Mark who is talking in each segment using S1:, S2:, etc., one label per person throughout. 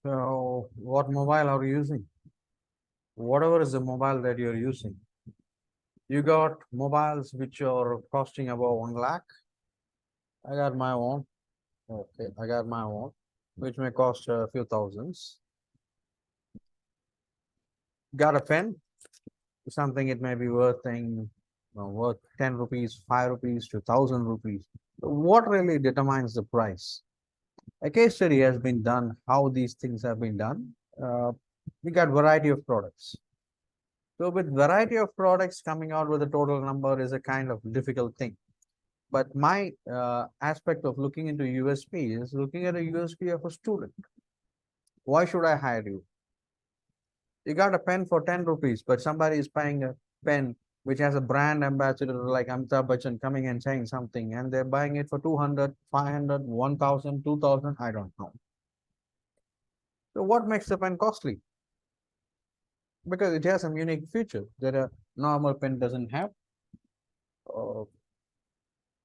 S1: So, what mobile are you using? Whatever is the mobile that you're using, you got mobiles which are costing about 1 lakh. I got my own. Okay, I got my own, which may cost a few thousands. Got a pen, something it may be worth 10 rupees, 5 rupees to 1,000 rupees. What really determines the price? A case study has been done, how these things have been done. We got variety of products. So with variety of products coming out with a total number is a kind of difficult thing. But my aspect of looking into USP is looking at a USP of a student. Why should I hire you? You got a pen for 10 rupees, but somebody is buying a pen which has a brand ambassador like Amitabh Bachchan coming and saying something, and they're buying it for 200, 500, 1,000, 2,000, I don't know. So what makes the pen costly? Because it has some unique feature that a normal pen doesn't have. Uh,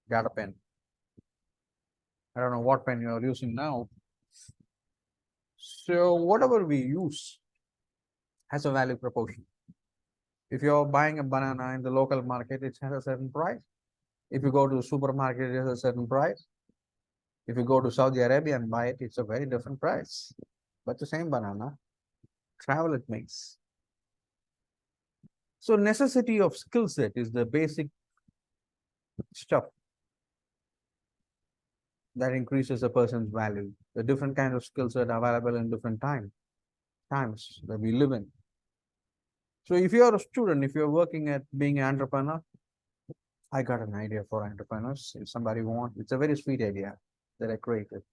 S1: got a pen. I don't know what pen you are using now. So whatever we use has a value proportion. If you're buying a banana in the local market, it has a certain price. If you go to the supermarket, it has a certain price. If you go to Saudi Arabia and buy it, it's a very different price. But the same banana, travel it makes. So necessity of skill set is the basic stuff that increases a person's value. The different kind of skill set available in different times that we live in. So if you're a student, if you're working at being an entrepreneur, I got an idea for entrepreneurs. If somebody wants, it's a very sweet idea that I created.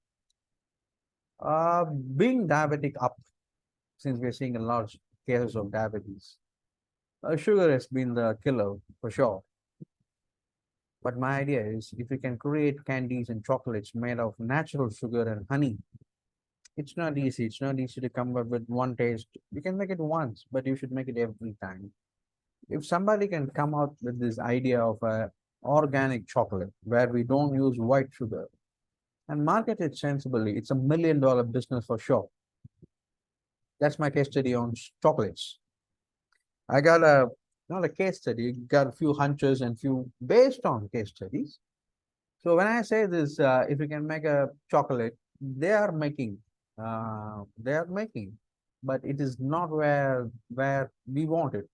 S1: Being diabetic up, since we're seeing a large cases of diabetes, sugar has been the killer for sure. But my idea is if you can create candies and chocolates made of natural sugar and honey, it's not easy. It's not easy to come up with one taste. You can make it once, but you should make it every time. If somebody can come out with this idea of a organic chocolate where we don't use white sugar and market it sensibly, it's $1 million business for sure. That's my case study on chocolates. I got a not a case study, got a few hunches and few based on case studies. So when I say this, if you can make a chocolate, they are making, but it is not where we want it.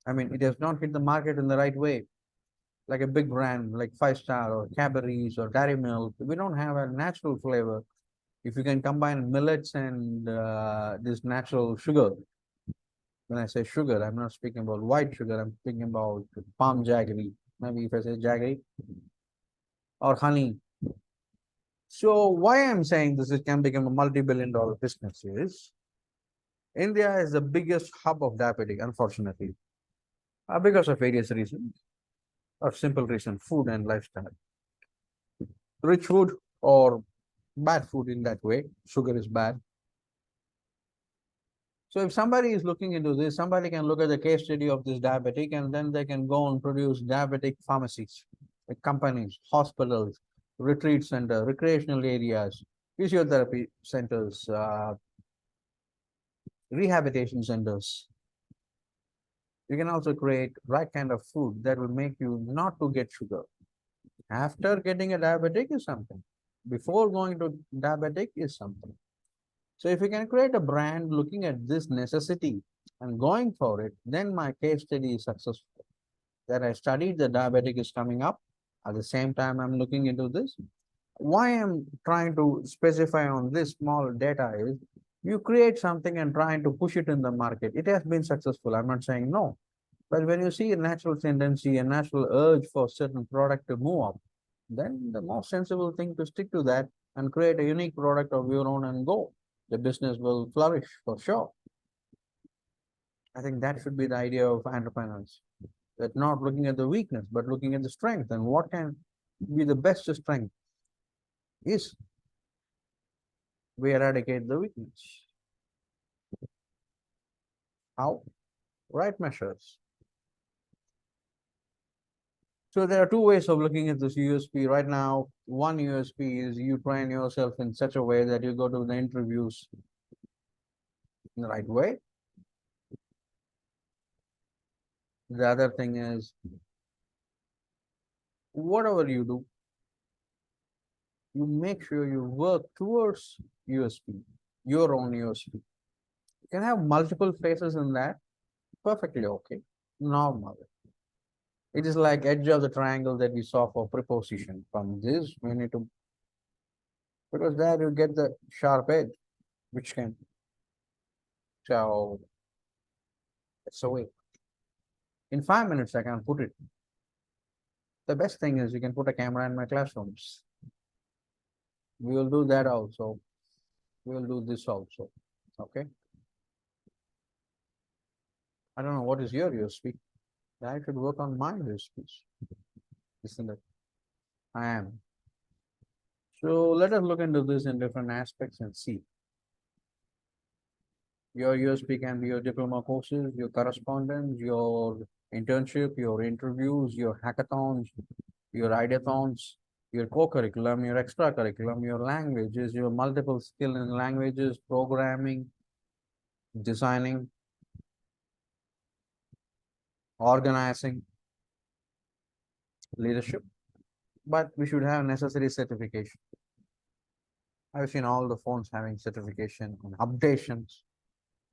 S1: I mean, it has not hit the market in the right way. Like a big brand like Five Star or Cadbury's or Dairy Milk, we don't have a natural flavor. If you can combine millets and this natural sugar, when I say sugar, I'm not speaking about white sugar. I'm speaking about palm jaggery. Maybe if I say jaggery or honey. So why I'm saying this is can become a multi-billion-dollar business is India is the biggest hub of diabetic, unfortunately, because of various reasons or simple reason, food and lifestyle. Rich food or bad food in that way. Sugar is bad. So if somebody is looking into this, somebody can look at the case study of this diabetic and then they can go and produce diabetic pharmacies, like companies, hospitals, retreat center, recreational areas, physiotherapy centers, rehabilitation centers. You can also create right kind of food that will make you not to get sugar. After getting a diabetic is something. Before going to diabetic is something. So if you can create a brand looking at this necessity and going for it, then my case study is successful. That I studied the diabetic is coming up. At the same time, I'm looking into this. Why I'm trying to specify on this small data is you create something and trying to push it in the market. It has been successful. I'm not saying no. But when you see a natural tendency, a natural urge for certain product to move up, then the most sensible thing to stick to that and create a unique product of your own and go. The business will flourish for sure. I think that should be the idea of entrepreneurs. That not looking at the weakness, but looking at the strength and what can be the best strength is we eradicate the weakness. How? Right measures. So there are two ways of looking at this USP right now. One USP is you train yourself in such a way that you go to the interviews in the right way. The other thing is whatever you do, you make sure you work towards USP, your own USP. You can have multiple phases in that, perfectly okay, normal. It is like edge of the triangle that we saw for preposition. From this, we need to, because there you get the sharp edge, which can, so it's a way. In 5 minutes, I can put it. The best thing is you can put a camera in my classrooms. We will do that also. We will do this also. Okay. I don't know what is your USP. I should work on my USPs. Isn't it? I am. So let us look into this in different aspects and see. Your USP can be your diploma courses, your correspondence, your internship, your interviews, your hackathons, your ideathons, your co-curriculum, your extracurriculum, your languages, your multiple skill in languages, programming, designing, organizing, leadership. But we should have necessary certification. I've seen all the phones having certification and updations.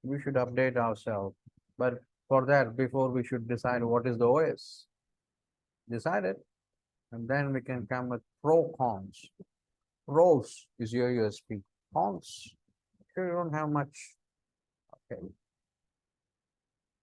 S1: We should update ourselves. But for that, before we should decide what is the OS, decide it, and then we can come with pro cons. Pros is your USP. Cons, you don't have much. Okay.